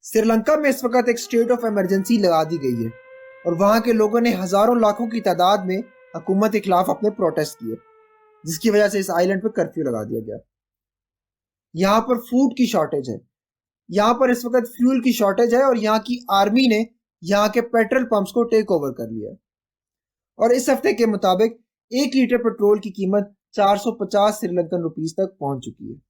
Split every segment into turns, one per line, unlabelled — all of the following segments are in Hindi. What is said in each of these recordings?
श्रीलंका में इस वक्त एक स्टेट ऑफ इमरजेंसी लगा दी गई है और वहां के लोगों ने हजारों लाखों की तादाद में हुकूमत के खिलाफ अपने प्रोटेस्ट किए, जिसकी वजह से इस आइलैंड पर कर्फ्यू लगा दिया गया। यहाँ पर फूड की शॉर्टेज है, यहाँ पर इस वक्त फ्यूल की शॉर्टेज है और यहाँ की आर्मी ने यहाँ के पेट्रोल पंप्स को टेक ओवर कर लिया है। और इस हफ्ते के मुताबिक 1 लीटर पेट्रोल की कीमत 450 श्रीलंकन रुपीस तक पहुंच चुकी है।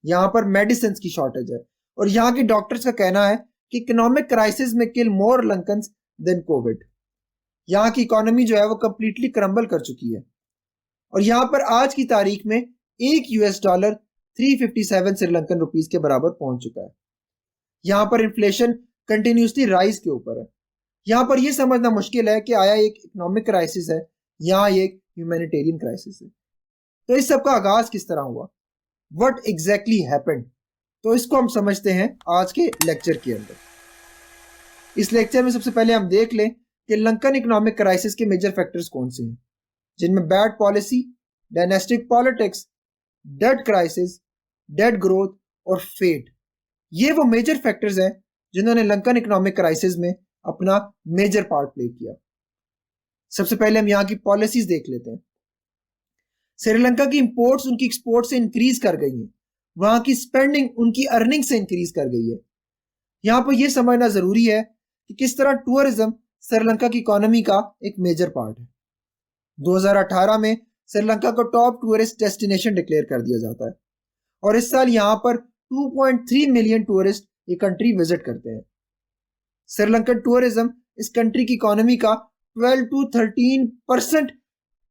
यहाँ पर मेडिसिन की शॉर्टेज है और यहाँ के डॉक्टर्स का कहना है कि इकोनॉमिक क्राइसिस में किल मोर लंकन्स देन कोविड। यहाँ की इकोनॉमी जो है वो कंप्लीटली क्रम्बल कर चुकी है और यहाँ पर आज की तारीख में $1 357 श्रीलंकन रुपीस के बराबर पहुंच चुका है। यहाँ पर इन्फ्लेशन कंटिन्यूसली राइज के ऊपर है। यहाँ पर यह समझना मुश्किल है कि आया एक इकोनॉमिक क्राइसिस है या एक ह्यूमैनिटेरियन क्राइसिस है। तो इस सब का आगाज किस तरह हुआ, व्हाट एग्जैक्टली हैपेंड, तो इसको हम समझते हैं आज के लेक्चर के अंदर। इस लेक्चर में सबसे पहले हम देख लें कि लंकन इकोनॉमिक क्राइसिस के मेजर फैक्टर्स कौन से हैं, जिनमें bad policy, dynastic politics, debt crisis, debt growth और फेट, ये वो मेजर फैक्टर्स हैं जिन्होंने लंकन इकोनॉमिक क्राइसिस में अपना मेजर पार्ट प्ले किया। सबसे पहले हम यहाँ की पॉलिसीज देख लेते हैं। श्रीलंका की इंपोर्ट्स उनकी एक्सपोर्ट से इंक्रीज कर गई हैं, वहां की स्पेंडिंग उनकी अर्निंग से इंक्रीज कर गई है। यहाँ पर यह समझना जरूरी है कि किस तरह टूरिज्म श्रीलंका की इकोनॉमी का एक मेजर पार्ट है। 2018 में श्रीलंका को टॉप टूरिस्ट डेस्टिनेशन डिक्लेयर कर दिया जाता है और इस साल यहाँ पर 2.3 मिलियन टूरिस्ट ये कंट्री विजिट करते हैं। श्रीलंकन टूरिज्म इस कंट्री की इकोनॉमी का 12 to 13%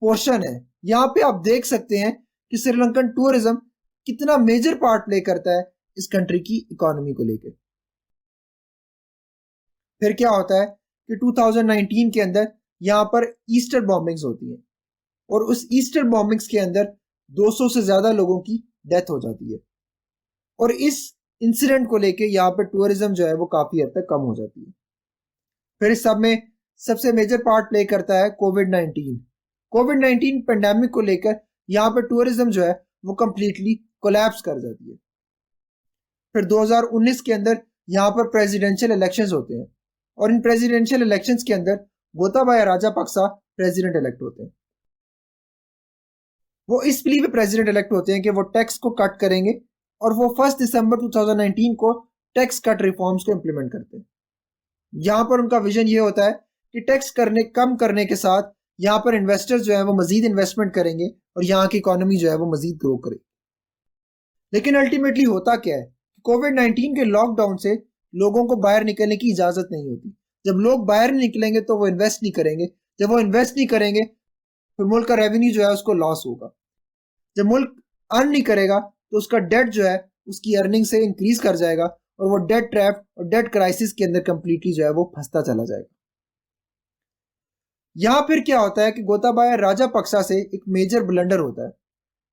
पोर्शन है। यहाँ पे आप देख सकते हैं कि श्रीलंकन टूरिज्म कितना मेजर पार्ट प्ले करता है इस कंट्री की इकोनॉमी को लेकर। फिर क्या होता है कि 2019 के अंदर यहाँ पर ईस्टर बॉम्बिंग्स होती हैं और उस ईस्टर बॉम्बिंग्स के अंदर 200 से ज्यादा लोगों की डेथ हो जाती है और इस इंसिडेंट को लेके यहाँ पर टूरिज्म जो है वो काफी हद तक कम हो जाती है। फिर इस सब में सबसे मेजर पार्ट प्ले करता है कोविड-19 पेंडेमिक को लेकर यहाँ पर टूरिज्म जो है वो कंप्लीटली कोलैप्स कर जाती है। फिर 2019 के अंदर यहाँ पर प्रेसिडेंशियल इलेक्शंस होते हैं और इन प्रेसिडेंशियल इलेक्शंस के अंदर गोताबाया राजापक्सा प्रेसिडेंट इलेक्ट होते हैं। वो इस लिए भी प्रेसिडेंट इलेक्ट होते हैं कि वो टैक्स को कट करेंगे और वो 1 दिसंबर 2019 को टैक्स कट रिफॉर्म्स को इंप्लीमेंट करते हैं। यहाँ पर उनका विजन ये होता है कि टैक्स कम करने के साथ यहाँ पर इन्वेस्टर्स जो है वो मजीद इन्वेस्टमेंट करेंगे और यहाँ की इकोनॉमी जो है वो मजीद ग्रो करेगी। लेकिन अल्टीमेटली होता क्या है, कोविड-19 के लॉकडाउन से लोगों को बाहर निकलने की इजाजत नहीं होती। जब लोग बाहर नहीं निकलेंगे तो वो इन्वेस्ट नहीं करेंगे, जब वो इन्वेस्ट नहीं करेंगे फिर मुल्क का रेवेन्यू जो है उसको लॉस होगा। जब मुल्क अर्न नहीं करेगा तो उसका डेट जो है उसकी अर्निंग से इंक्रीज कर जाएगा और वो डेट ट्रैप और डेट क्राइसिस के अंदर कंप्लीटली जो है वो फंसता चला जाएगा। यहां फिर क्या होता है कि गोताबाया राजापक्सा से एक मेजर ब्लंडर होता है।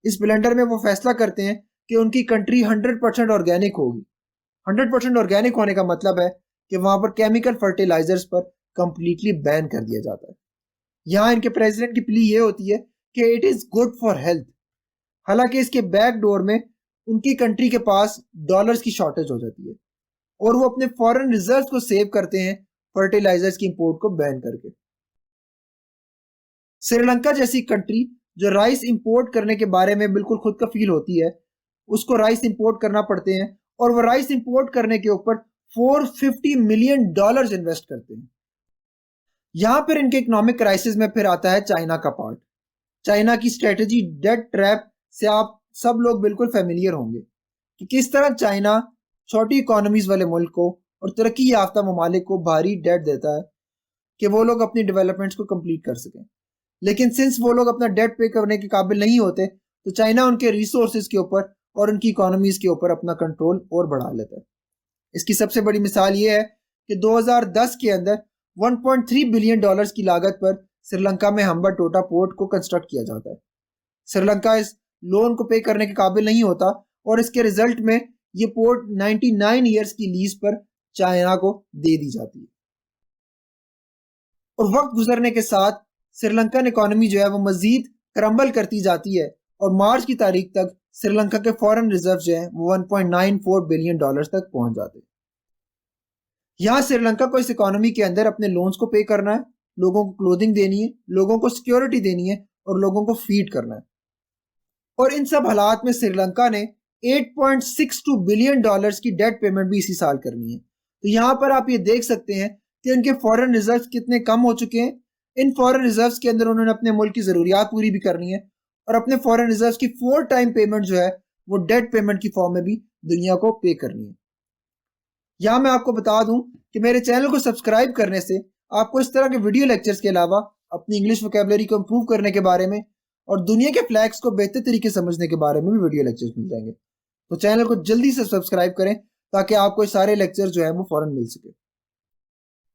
इस ब्लंडर में वो फैसला करते हैं कि उनकी कंट्री 100% ऑर्गेनिक होगी। 100% ऑर्गेनिक होने का मतलब है कि वहां पर केमिकल फर्टिलाइजर्स पर कंप्लीटली बैन कर दिया जाता है। यहाँ इनके प्रेसिडेंट की प्ली ये होती है कि it is good for health. हालांकि इसके बैक डोर में उनकी कंट्री के पास डॉलर्स की शॉर्टेज हो जाती है और वो अपने फॉरेन रिजर्व्स को सेव करते हैं फर्टिलाइजर्स की इंपोर्ट को बैन करके। श्रीलंका जैसी कंट्री जो राइस इंपोर्ट करने के बारे में बिल्कुल खुद कफील होती है, उसको राइस इंपोर्ट करना पड़ते हैं और वो राइस इंपोर्ट करने के ऊपर $450 मिलियन इन्वेस्ट करते हैं। यहां पर इनके इकोनॉमिक क्राइसिस में फिर आता है चाइना का पार्ट। चाइना की स्ट्रेटेजी डेट ट्रैप से आप सब लोग बिल्कुल फेमिलियर होंगे कि किस तरह चाइना छोटी इकोनॉमीज वाले मुल्क को और तरक्की याफ्ता ममालिक को भारी डेट देता है कि वो लोग अपनी डेवलपमेंट्स को कंप्लीट कर सकें। लेकिन सिंस वो लोग अपना डेट पे करने के काबिल नहीं होते तो चाइना उनके रिसोर्सेज के ऊपर और उनकी इकोनॉमीज के ऊपर अपना कंट्रोल और बढ़ा लेता है। इसकी सबसे बड़ी मिसाल ये है कि 2010 के अंदर $1.3 बिलियन की लागत पर श्रीलंका में हम्बनटोटा पोर्ट को कंस्ट्रक्ट किया जाता है। श्रीलंका इस लोन को पे करने के काबिल नहीं होता और इसके रिजल्ट में ये पोर्ट 99 ईयर्स की लीज पर चाइना को दे दी जाती है। और वक्त गुजरने के साथ श्रीलंकन इकोनॉमी जो है वो मजीद क्रम्बल करती जाती है और मार्च की तारीख तक श्रीलंका के फॉरेन रिजर्व जो है वो $1.94 बिलियन तक पहुंच जाते हैं। यहाँ श्रीलंका को इस इकोनॉमी के अंदर अपने लोन्स को पे करना है, लोगों को क्लोथिंग देनी है, लोगों को सिक्योरिटी देनी है और लोगों को फीड करना है। और इन सब हालात में श्रीलंका ने 8.62 बिलियन डॉलर्स की डेट पेमेंट भी इसी साल करनी है। तो यहाँ पर आप ये देख सकते हैं कि उनके फॉरेन रिजर्व्स कितने कम हो चुके हैं। इन फॉरेन रिजर्व्स के अंदर उन्होंने अपने मुल्क की जरूरियात पूरी भी करनी है और अपने फॉरेन रिजर्व्स की 4 टाइम पेमेंट जो है वो डेट पेमेंट की फॉर्म में भी दुनिया को पे करनी है। यहाँ मैं आपको बता दूं कि मेरे चैनल को सब्सक्राइब करने से आपको इस तरह के वीडियो लेक्चर्स के अलावा अपनी इंग्लिश वोकैबुलरी को इम्प्रूव करने के बारे में और दुनिया के फ्लैग्स को बेहतर तरीके से समझने के बारे में भी वीडियो लेक्चर्स मिल जाएंगे। तो चैनल को जल्दी से सब्सक्राइब करें ताकि आपको ये सारे लेक्चर जो है वो फौरन मिल सके।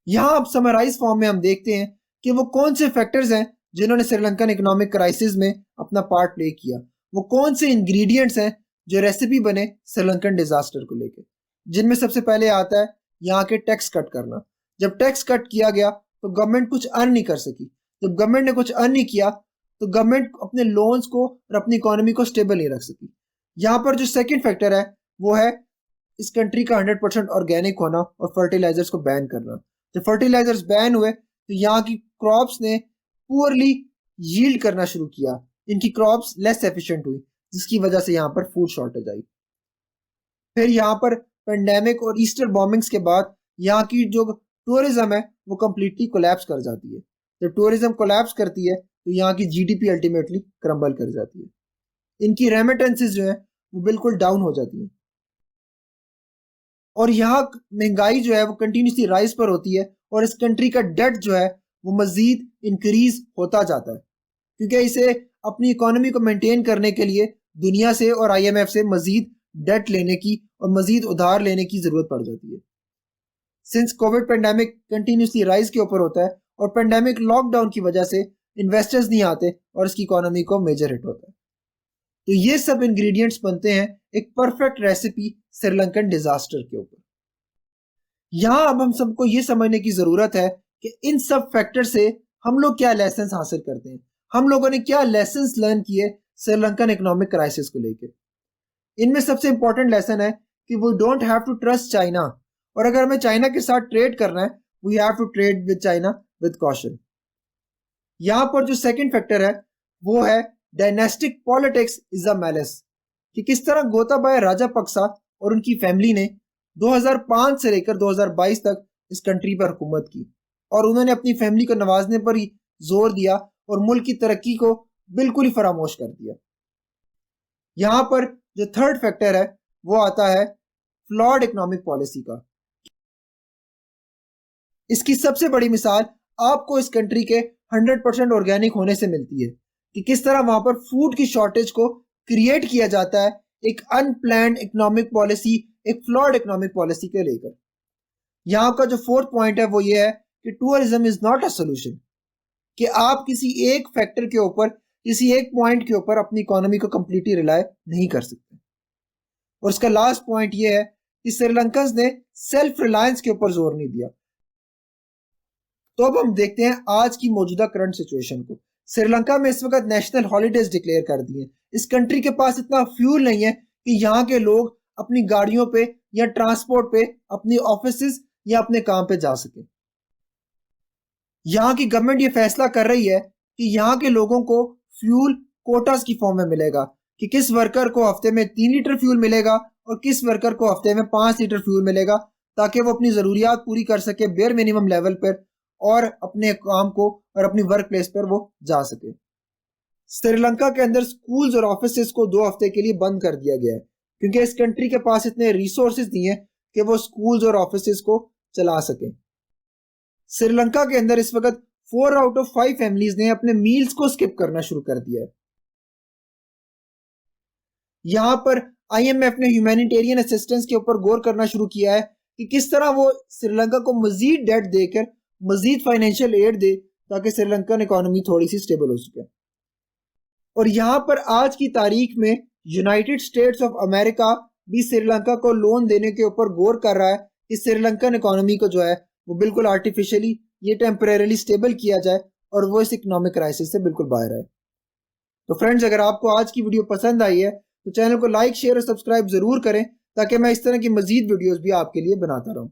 यहाँ अब समराइज फॉर्म में हम देखते हैं कि वो कौन से फैक्टर्स हैं जिन्होंने श्रीलंकन इकोनॉमिक क्राइसिस में अपना पार्ट प्ले किया, वो कौन से इंग्रेडिएंट्स हैं जो रेसिपी बने श्रीलंकन डिजास्टर को लेकर, जिनमें सबसे पहले आता है यहाँ के टैक्स कट करना। जब टैक्स कट किया गया तो गवर्नमेंट कुछ अर्न नहीं कर सकी। जब गवर्नमेंट ने कुछ अर्न नहीं किया तो गवर्नमेंट अपने लोन्स को और अपनी इकोनॉमी को स्टेबल नहीं रख सकी। यहाँ पर जो सेकंड फैक्टर है वो है इस कंट्री का 100% ऑर्गेनिक होना और फर्टिलाइजर्स को बैन करना। जब फर्टिलाइजर्स बैन हुए तो यहाँ की क्रॉप्स ने पुअरली यील्ड करना शुरू किया, इनकी क्रॉप्स लेस एफिशिएंट हुई, जिसकी वजह से यहाँ पर फूड शॉर्टेज आई। फिर यहाँ पर पेंडेमिक और ईस्टर बॉम्बिंग्स के बाद यहाँ की जो टूरिज्म है वो कंप्लीटली कोलैप्स कर जाती है। जब टूरिज्म कोलैप्स करती है तो यहाँ की जीडीपी अल्टीमेटली क्रम्बल कर जाती है। इनकी रेमिटेंसेस जो है वो बिल्कुल डाउन हो जाती है और यहाँ महंगाई जो है वो कंटिन्यूसली राइज पर होती है और इस कंट्री का डेट जो है वो मजीद इंक्रीज होता जाता है, क्योंकि इसे अपनी इकोनॉमी को मेंटेन करने के लिए दुनिया से और आईएमएफ से मजीद डेट लेने की और मजीद उधार लेने की जरूरत पड़ जाती है। Since Covid pandemic continuously rise के ऊपर होता है और पेंडेमिक लॉकडाउन की वजह से इन्वेस्टर्स नहीं आते और इसकी इकोनॉमी को मेजर हिट होता है। तो ये सब इंग्रेडिएंट्स बनते हैं एक परफेक्ट रेसिपी श्रीलंकन डिजास्टर के ऊपर। यहां अब हम सबको ये समझने की जरूरत है कि इन सब फैक्टर से हम लोग क्या लेसन हासिल करते हैं, हम लोगों ने क्या लेसन लर्न किए श्रीलंकन इकोनॉमिक क्राइसिस को लेकर। इनमें सबसे इंपॉर्टेंट लेसन है कि we don't have to trust China, और अगर हमें चाइना के साथ ट्रेड करना है we have to trade with China with caution. यहां पर जो सेकंड फैक्टर है वो है dynastic politics is a malice, कि किस तरह गोताबाया राजापक्सा और उनकी फैमिली ने 2005 से लेकर 2022 तक इस कंट्री पर हुकूमत की और उन्होंने अपनी फैमिली को नवाजने पर ही जोर दिया और मुल्क की तरक्की को बिल्कुल ही फरामोश कर दिया। यहां पर जो थर्ड फैक्टर है वो आता है फ्लॉड इकोनॉमिक पॉलिसी का। इसकी सबसे बड़ी मिसाल आपको इस कंट्री के 100% ऑर्गेनिक होने से मिलती है कि किस तरह वहां पर फूड की शॉर्टेज को क्रिएट किया जाता है एक अनप्लान्ड इकोनॉमिक पॉलिसी, एक फ्लॉड इकोनॉमिक पॉलिसी के लेकर। यहाँ का जो फोर्थ पॉइंट है वो ये है कि tourism is not a solution, कि आप किसी एक फैक्टर के ऊपर, किसी एक पॉइंट के ऊपर अपनी इकोनॉमी को कंप्लीटली रिलाय नहीं कर सकते। और इसका लास्ट पॉइंट ये है कि श्रीलंकन्स ने सेल्फ रिलायंस के ऊपर जोर नहीं दिया। तो अब हम देखते हैं आज की मौजूदा करंट सिचुएशन को। श्रीलंका में इस वक्त नेशनल हॉलीडेज डिक्लेयर कर दिए। इस कंट्री के पास इतना फ्यूल नहीं है कि यहाँ के लोग अपनी गाड़ियों पे या ट्रांसपोर्ट पे अपनी ऑफिसेज या अपने काम पे जा सके। यहाँ की गवर्नमेंट ये फैसला कर रही है कि यहाँ के लोगों को फ्यूल कोटास की फॉर्म में मिलेगा, कि किस वर्कर को हफ्ते में 3 लीटर फ्यूल मिलेगा और किस वर्कर को हफ्ते में 5 लीटर फ्यूल मिलेगा, ताकि वो अपनी जरूरियात पूरी कर सके बेयर मिनिमम लेवल पर और अपने काम को और अपनी वर्क प्लेस पर वो जा सके। श्रीलंका के अंदर स्कूल्स और ऑफिसेज को 2 हफ्ते के लिए बंद कर दिया गया है, क्योंकि इस कंट्री के पास इतने रिसोर्सेज नहीं है कि वो स्कूल्स और ऑफिसेज को चला सके। श्रीलंका के अंदर इस वक्त 4 आउट ऑफ 5 फैमिलीज ने अपने मील्स को स्किप करना शुरू कर दिया है। यहां पर आईएमएफ ने ह्यूमैनिटेरियन असिस्टेंस के ऊपर गौर करना शुरू किया है कि किस तरह वो श्रीलंका को मजीद डेट देकर मजीद फाइनेंशियल एड दे ताकि श्रीलंकन इकोनॉमी थोड़ी सी स्टेबल हो सके। और यहाँ पर आज की तारीख में यूनाइटेड स्टेट्स ऑफ अमेरिका भी श्रीलंका को लोन देने के ऊपर गौर कर रहा है कि श्रीलंकन इकोनॉमी को जो है वो बिल्कुल आर्टिफिशियली ये टेम्परेरली स्टेबल किया जाए और वो इस इकोनॉमिक क्राइसिस से बिल्कुल बाहर आए। तो फ्रेंड्स, अगर आपको आज की वीडियो पसंद आई है तो चैनल को लाइक, शेयर और सब्सक्राइब जरूर करें ताकि मैं इस तरह की मजीद वीडियोस भी आपके लिए बनाता रहूं।